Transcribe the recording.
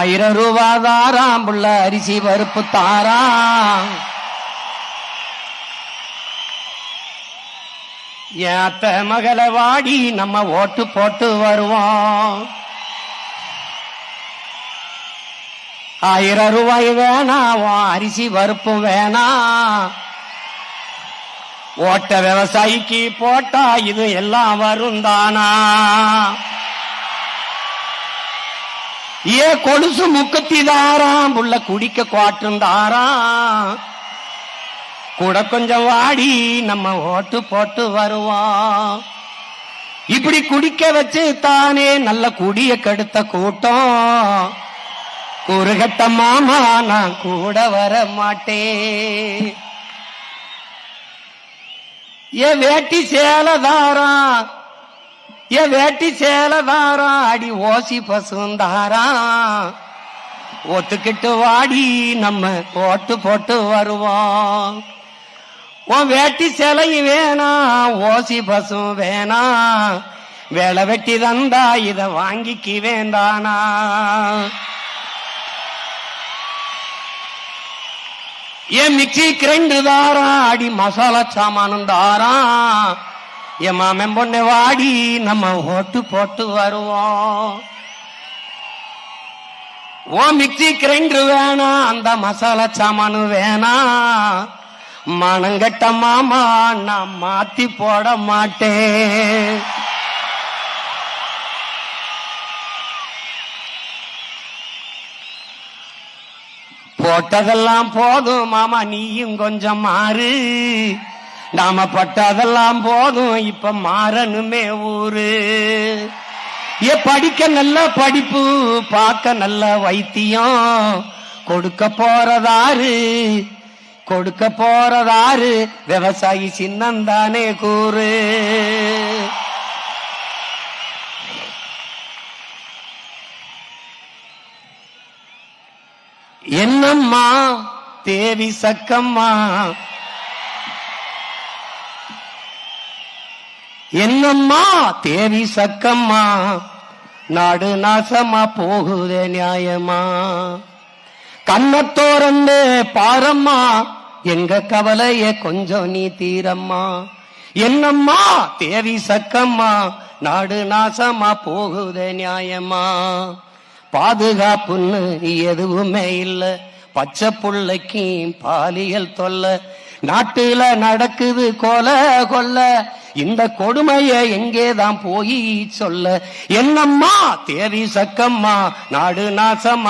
1000 ரூபாய் தாராம் புள்ள அரிசி பருப்பு தாராம். ஏத்த மகள வாடி நம்ம ஓட்டு போட்டு வருவோம். 1000 ரூபாய் வேணாம், அரிசி பருப்பு வேணாம். ஓட்ட விவசாயிக்கு போட்டா இது எல்லாம் வரும் தானா? ஏ கொலுசு முக்கத்தி தாராம் புள்ள குடிக்க குவாட்டும் தாராம். கூட கொஞ்சம் வாடி நம்ம ஓட்டு போட்டு வருவோம். இப்படி குடிக்க வச்சு தானே நல்ல குடிய கெடுத்த கூட்டம். குறுகட்ட மாமா நான் கூட வர மாட்டேன். ஏ வேட்டி சேலதாராம், ஏ வேட்டி சேலதாராம், அடி ஓசி பசுந்தாராம். ஒத்துக்கிட்டு வாடி நம்ம ஓட்டு போட்டு வருவோம். உன் வேட்டி சேலையும் வேணாம், ஓசி பசும் வேணாம். வேலை வெட்டி தந்தா இத வாங்கிக்கு வேண்டானா? ஏன் மிக்சி கிரைண்டு தாராம், அடி மசாலா சாமானும் தாராம். என் மாமன் பொண்ணு வாடி நம்ம ஓட்டு போட்டு வருவோம். ஓ மிக்சி கிரைண்டர் வேணாம், அந்த மசாலா சாமானு வேணாம். மனங்கட்ட மாமா நான் மாத்தி போட மாட்டேன். போட்டதெல்லாம் போதும் மாமா, நீயும் கொஞ்சம் மாறு. நாம பட்டதெல்லாம் போதும், இப்ப மாறணுமே ஊரு. ஏ படிக்க நல்ல படிப்பு, பார்க்க நல்ல வைத்தியம். கொடுக்க போறதாரு, கொடுக்க போறதாரு, விவசாயி சின்னந்தானே கூறு. என்னம்மா தேவி சக்கம்மா, என்னம்மா தேவி சக்கம்மா, நாடு நாசமா போகுதே நியாயமா? கண்ணத்தோரந்து பாரம்மா, எங்க கவலைய கொஞ்சம் நீ தீரம்மா. என்னம்மா தேவி சக்கம்மா, நாடு நாசமா போகுதே நியாயமா? பாதுகாப்புன்னு எதுவுமே இல்ல, பச்சை புள்ளைக்கு பாலியல் தொல்ல. நாட்டுல நடக்குது கொலை கொல்ல, இந்த கொடுமைய எங்கேதான் போய் சொல்ல? என்னம்மா தேவி சக்கம்மா, நாடு நாசமா